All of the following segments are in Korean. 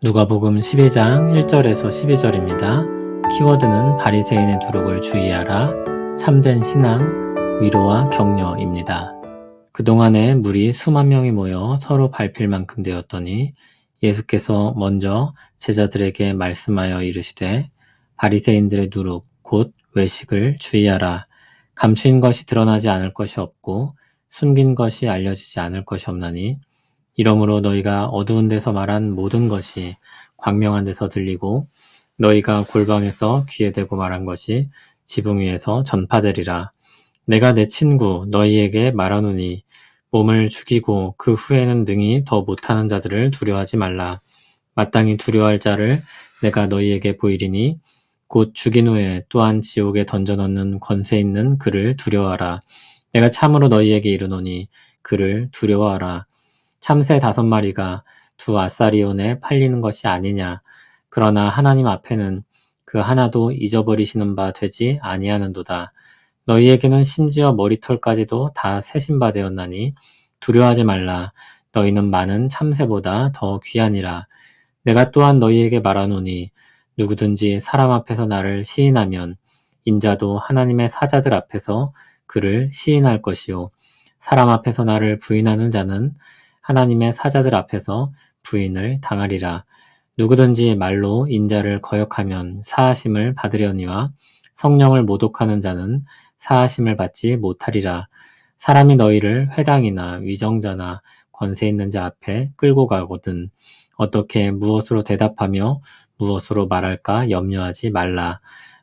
누가복음 12장 1절에서 12절입니다. 키워드는 바리새인의 누룩을 주의하라, 참된 신앙, 위로와 격려입니다. 그동안에 무리 수만 명이 모여 서로 밟힐 만큼 되었더니 예수께서 먼저 제자들에게 말씀하여 이르시되 바리새인들의 누룩 곧 외식을 주의하라. 감추인 것이 드러나지 않을 것이 없고 숨긴 것이 알려지지 않을 것이 없나니 이러므로 너희가 어두운 데서 말한 모든 것이 광명한 데서 들리고 너희가 골방에서 귀에 대고 말한 것이 지붕 위에서 전파되리라. 내가 내 친구 너희에게 말하노니 몸을 죽이고 그 후에는 능히 더 못하는 자들을 두려워하지 말라. 마땅히 두려워할 자를 내가 너희에게 보이리니 곧 죽인 후에 또한 지옥에 던져넣는 권세 있는 그를 두려워하라. 내가 참으로 너희에게 이르노니 그를 두려워하라. 참새 5마리가 두 아사리온에 팔리는 것이 아니냐. 그러나 하나님 앞에는 그 하나도 잊어버리시는 바 되지 아니하는도다. 너희에게는 심지어 머리털까지도 다 세신 바 되었나니 두려워하지 말라. 너희는 많은 참새보다 더 귀하니라. 내가 또한 너희에게 말하노니 누구든지 사람 앞에서 나를 시인하면 인자도 하나님의 사자들 앞에서 그를 시인할 것이요. 사람 앞에서 나를 부인하는 자는 하나님의 사자들 앞에서 부인을 당하리라. 누구든지 말로 인자를 거역하면 사하심을 받으려니와 성령을 모독하는 자는 사하심을 받지 못하리라. 사람이 너희를 회당이나 위정자나 권세 있는 자 앞에 끌고 가거든 어떻게 무엇으로 대답하며 무엇으로 말할까 염려하지 말라.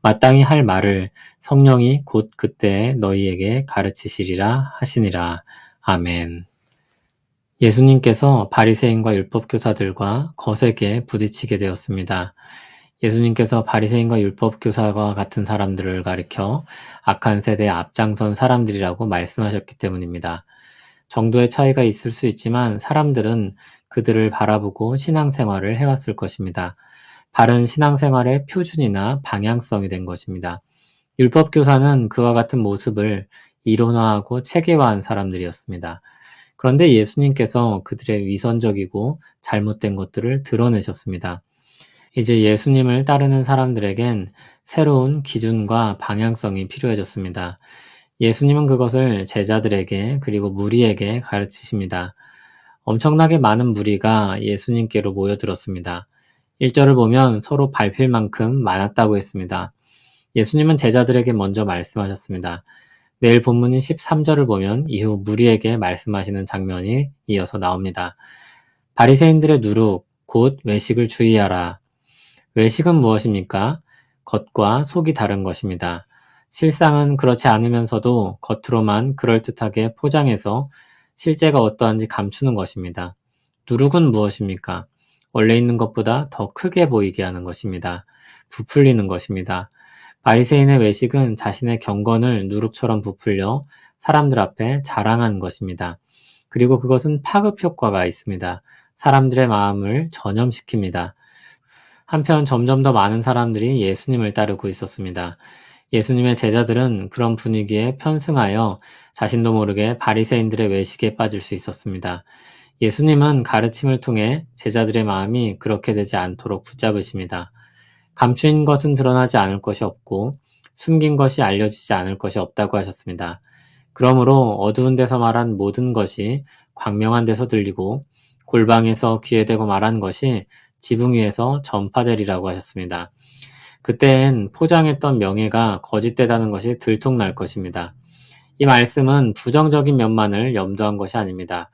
마땅히 할 말을 성령이 곧 그때에 너희에게 가르치시리라 하시니라. 아멘. 예수님께서 바리새인과 율법교사들과 거세게 부딪히게 되었습니다. 예수님께서 바리새인과 율법교사와 같은 사람들을 가리켜 악한 세대의 앞장선 사람들이라고 말씀하셨기 때문입니다. 정도의 차이가 있을 수 있지만 사람들은 그들을 바라보고 신앙생활을 해왔을 것입니다. 바른 신앙생활의 표준이나 방향성이 된 것입니다. 율법교사는 그와 같은 모습을 이론화하고 체계화한 사람들이었습니다. 그런데 예수님께서 그들의 위선적이고 잘못된 것들을 드러내셨습니다. 이제 예수님을 따르는 사람들에겐 새로운 기준과 방향성이 필요해졌습니다. 예수님은 그것을 제자들에게 그리고 무리에게 가르치십니다. 엄청나게 많은 무리가 예수님께로 모여들었습니다. 1절을 보면 서로 밟힐 만큼 많았다고 했습니다. 예수님은 제자들에게 먼저 말씀하셨습니다. 내일 본문인 13절을 보면 이후 무리에게 말씀하시는 장면이 이어서 나옵니다. 바리새인들의 누룩, 곧 외식을 주의하라. 외식은 무엇입니까? 겉과 속이 다른 것입니다. 실상은 그렇지 않으면서도 겉으로만 그럴듯하게 포장해서 실제가 어떠한지 감추는 것입니다. 누룩은 무엇입니까? 원래 있는 것보다 더 크게 보이게 하는 것입니다. 부풀리는 것입니다. 바리새인의 외식은 자신의 경건을 누룩처럼 부풀려 사람들 앞에 자랑한 것입니다. 그리고 그것은 파급 효과가 있습니다. 사람들의 마음을 전염시킵니다. 한편 점점 더 많은 사람들이 예수님을 따르고 있었습니다. 예수님의 제자들은 그런 분위기에 편승하여 자신도 모르게 바리새인들의 외식에 빠질 수 있었습니다. 예수님은 가르침을 통해 제자들의 마음이 그렇게 되지 않도록 붙잡으십니다. 감추인 것은 드러나지 않을 것이 없고 숨긴 것이 알려지지 않을 것이 없다고 하셨습니다. 그러므로 어두운 데서 말한 모든 것이 광명한 데서 들리고 골방에서 귀에 대고 말한 것이 지붕 위에서 전파되리라고 하셨습니다. 그때엔 포장했던 명예가 거짓되다는 것이 들통날 것입니다. 이 말씀은 부정적인 면만을 염두한 것이 아닙니다.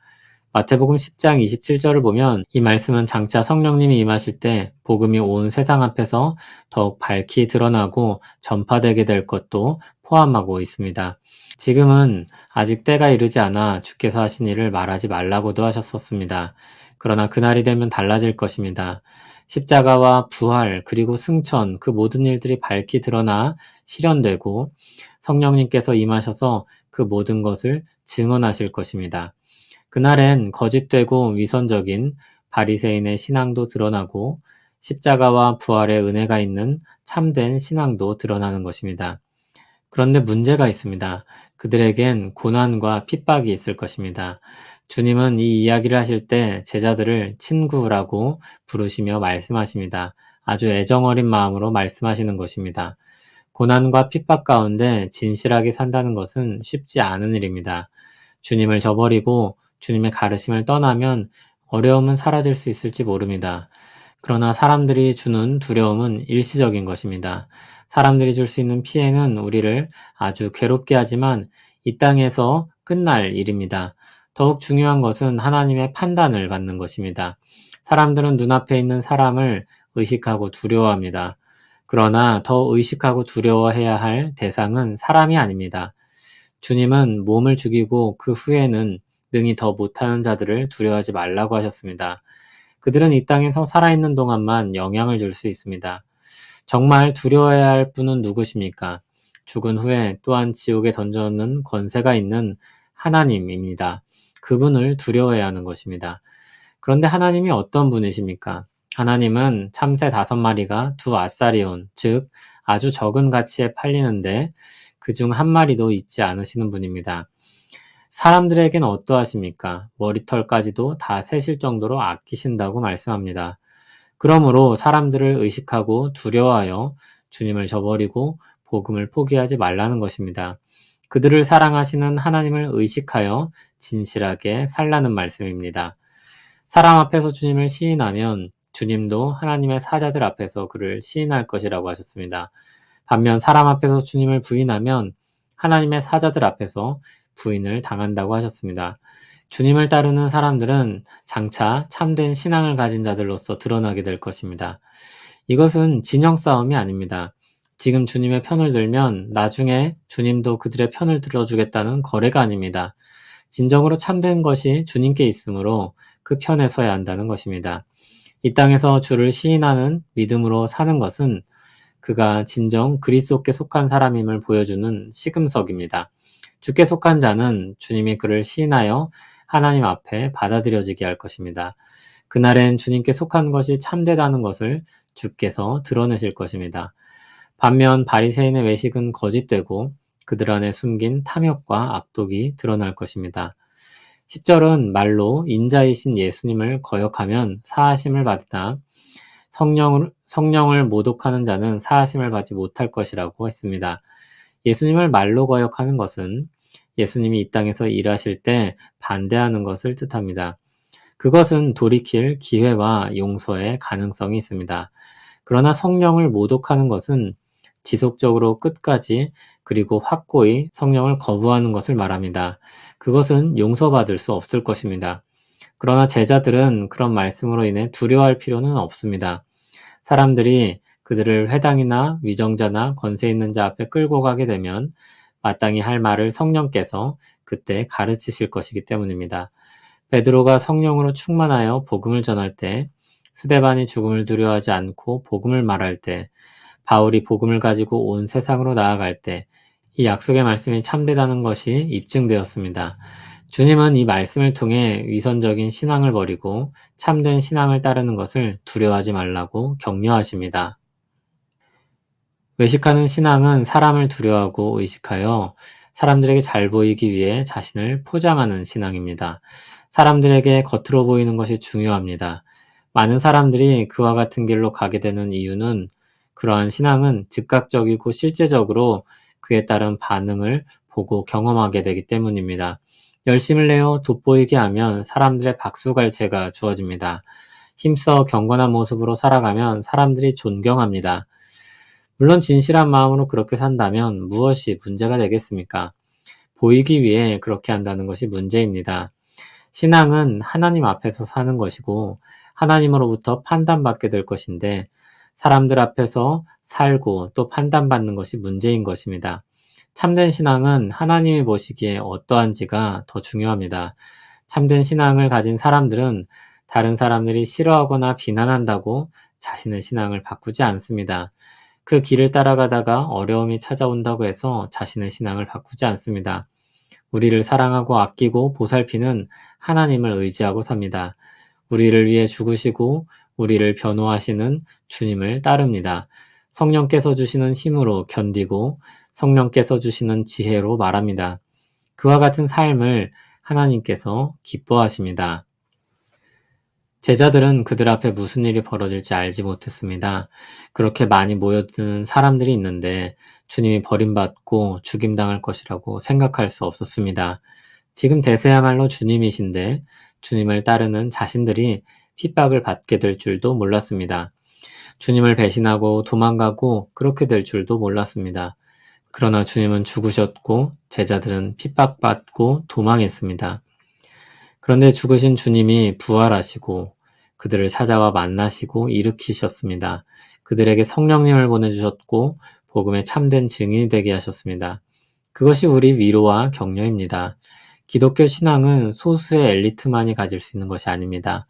마태복음 10장 27절을 보면 이 말씀은 장차 성령님이 임하실 때 복음이 온 세상 앞에서 더욱 밝히 드러나고 전파되게 될 것도 포함하고 있습니다. 지금은 아직 때가 이르지 않아 주께서 하신 일을 말하지 말라고도 하셨었습니다. 그러나 그날이 되면 달라질 것입니다. 십자가와 부활 그리고 승천 그 모든 일들이 밝히 드러나 실현되고 성령님께서 임하셔서 그 모든 것을 증언하실 것입니다. 그날엔 거짓되고 위선적인 바리새인의 신앙도 드러나고 십자가와 부활의 은혜가 있는 참된 신앙도 드러나는 것입니다. 그런데 문제가 있습니다. 그들에겐 고난과 핍박이 있을 것입니다. 주님은 이 이야기를 하실 때 제자들을 친구라고 부르시며 말씀하십니다. 아주 애정어린 마음으로 말씀하시는 것입니다. 고난과 핍박 가운데 진실하게 산다는 것은 쉽지 않은 일입니다. 주님을 저버리고 주님의 가르침을 떠나면 어려움은 사라질 수 있을지 모릅니다. 그러나 사람들이 주는 두려움은 일시적인 것입니다. 사람들이 줄 수 있는 피해는 우리를 아주 괴롭게 하지만 이 땅에서 끝날 일입니다. 더욱 중요한 것은 하나님의 판단을 받는 것입니다. 사람들은 눈앞에 있는 사람을 의식하고 두려워합니다. 그러나 더 의식하고 두려워해야 할 대상은 사람이 아닙니다. 주님은 몸을 죽이고 그 후에는 능히 더 못하는 자들을 두려워하지 말라고 하셨습니다. 그들은 이 땅에서 살아있는 동안만 영향을 줄 수 있습니다. 정말 두려워해야 할 분은 누구십니까? 죽은 후에 또한 지옥에 던져놓는 권세가 있는 하나님입니다. 그분을 두려워해야 하는 것입니다. 그런데 하나님이 어떤 분이십니까? 하나님은 참새 5마리가 2아사리온, 즉 아주 적은 가치에 팔리는데 그중 한 마리도 잊지 않으시는 분입니다. 사람들에겐 어떠하십니까? 머리털까지도 다 세실 정도로 아끼신다고 말씀합니다. 그러므로 사람들을 의식하고 두려워하여 주님을 저버리고 복음을 포기하지 말라는 것입니다. 그들을 사랑하시는 하나님을 의식하여 진실하게 살라는 말씀입니다. 사람 앞에서 주님을 시인하면 주님도 하나님의 사자들 앞에서 그를 시인할 것이라고 하셨습니다. 반면 사람 앞에서 주님을 부인하면 하나님의 사자들 앞에서 부인을 당한다고 하셨습니다. 주님을 따르는 사람들은 장차 참된 신앙을 가진 자들로서 드러나게 될 것입니다. 이것은 진영 싸움이 아닙니다. 지금 주님의 편을 들면 나중에 주님도 그들의 편을 들어주겠다는 거래가 아닙니다. 진정으로 참된 것이 주님께 있으므로 그 편에 서야 한다는 것입니다. 이 땅에서 주를 시인하는 믿음으로 사는 것은 그가 진정 그리스도께 속한 사람임을 보여주는 시금석입니다. 주께 속한 자는 주님이 그를 시인하여 하나님 앞에 받아들여지게 할 것입니다. 그날엔 주님께 속한 것이 참되다는 것을 주께서 드러내실 것입니다. 반면 바리새인의 외식은 거짓되고 그들 안에 숨긴 탐욕과 악독이 드러날 것입니다. 10절은 말로 인자이신 예수님을 거역하면 사하심을 받으나 성령을 모독하는 자는 사하심을 받지 못할 것이라고 했습니다. 예수님을 말로 거역하는 것은 예수님이 이 땅에서 일하실 때 반대하는 것을 뜻합니다. 그것은 돌이킬 기회와 용서의 가능성이 있습니다. 그러나 성령을 모독하는 것은 지속적으로 끝까지 그리고 확고히 성령을 거부하는 것을 말합니다. 그것은 용서받을 수 없을 것입니다. 그러나 제자들은 그런 말씀으로 인해 두려워할 필요는 없습니다. 사람들이 그들을 회당이나 위정자나 권세 있는 자 앞에 끌고 가게 되면 마땅히 할 말을 성령께서 그때 가르치실 것이기 때문입니다. 베드로가 성령으로 충만하여 복음을 전할 때, 스데반이 죽음을 두려워하지 않고 복음을 말할 때, 바울이 복음을 가지고 온 세상으로 나아갈 때, 이 약속의 말씀이 참되다는 것이 입증되었습니다. 주님은 이 말씀을 통해 위선적인 신앙을 버리고 참된 신앙을 따르는 것을 두려워하지 말라고 격려하십니다. 외식하는 신앙은 사람을 두려워하고 의식하여 사람들에게 잘 보이기 위해 자신을 포장하는 신앙입니다. 사람들에게 겉으로 보이는 것이 중요합니다. 많은 사람들이 그와 같은 길로 가게 되는 이유는 그러한 신앙은 즉각적이고 실제적으로 그에 따른 반응을 보고 경험하게 되기 때문입니다. 열심을 내어 돋보이게 하면 사람들의 박수갈채가 주어집니다. 힘써 경건한 모습으로 살아가면 사람들이 존경합니다. 물론 진실한 마음으로 그렇게 산다면 무엇이 문제가 되겠습니까? 보이기 위해 그렇게 한다는 것이 문제입니다. 신앙은 하나님 앞에서 사는 것이고 하나님으로부터 판단받게 될 것인데 사람들 앞에서 살고 또 판단받는 것이 문제인 것입니다. 참된 신앙은 하나님이 보시기에 어떠한지가 더 중요합니다. 참된 신앙을 가진 사람들은 다른 사람들이 싫어하거나 비난한다고 자신의 신앙을 바꾸지 않습니다. 그 길을 따라가다가 어려움이 찾아온다고 해서 자신의 신앙을 바꾸지 않습니다. 우리를 사랑하고 아끼고 보살피는 하나님을 의지하고 삽니다. 우리를 위해 죽으시고 우리를 변호하시는 주님을 따릅니다. 성령께서 주시는 힘으로 견디고 성령께서 주시는 지혜로 말합니다. 그와 같은 삶을 하나님께서 기뻐하십니다. 제자들은 그들 앞에 무슨 일이 벌어질지 알지 못했습니다. 그렇게 많이 모여드는 사람들이 있는데 주님이 버림받고 죽임당할 것이라고 생각할 수 없었습니다. 지금 대세야말로 주님이신데 주님을 따르는 자신들이 핍박을 받게 될 줄도 몰랐습니다. 주님을 배신하고 도망가고 그렇게 될 줄도 몰랐습니다. 그러나 주님은 죽으셨고 제자들은 핍박받고 도망했습니다. 그런데 죽으신 주님이 부활하시고 그들을 찾아와 만나시고 일으키셨습니다. 그들에게 성령님을 보내주셨고 복음의 참된 증인이 되게 하셨습니다. 그것이 우리 위로와 격려입니다. 기독교 신앙은 소수의 엘리트만이 가질 수 있는 것이 아닙니다.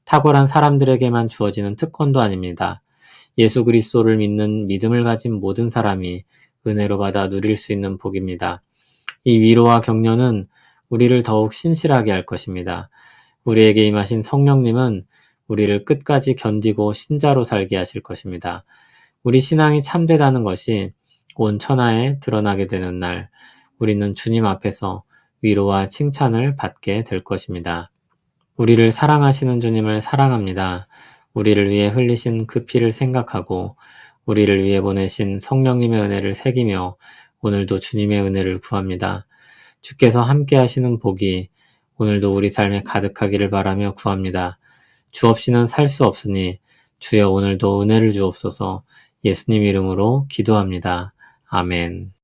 탁월한 사람들에게만 주어지는 특권도 아닙니다. 예수 그리스도를 믿는 믿음을 가진 모든 사람이 은혜로 받아 누릴 수 있는 복입니다. 이 위로와 격려는 우리를 더욱 신실하게 할 것입니다. 우리에게 임하신 성령님은 우리를 끝까지 견디고 신자로 살게 하실 것입니다. 우리 신앙이 참되다는 것이 온 천하에 드러나게 되는 날, 우리는 주님 앞에서 위로와 칭찬을 받게 될 것입니다. 우리를 사랑하시는 주님을 사랑합니다. 우리를 위해 흘리신 그 피를 생각하고 우리를 위해 보내신 성령님의 은혜를 새기며 오늘도 주님의 은혜를 구합니다. 주께서 함께 하시는 복이 오늘도 우리 삶에 가득하기를 바라며 구합니다. 주 없이는 살 수 없으니 주여 오늘도 은혜를 주옵소서. 예수님 이름으로 기도합니다. 아멘.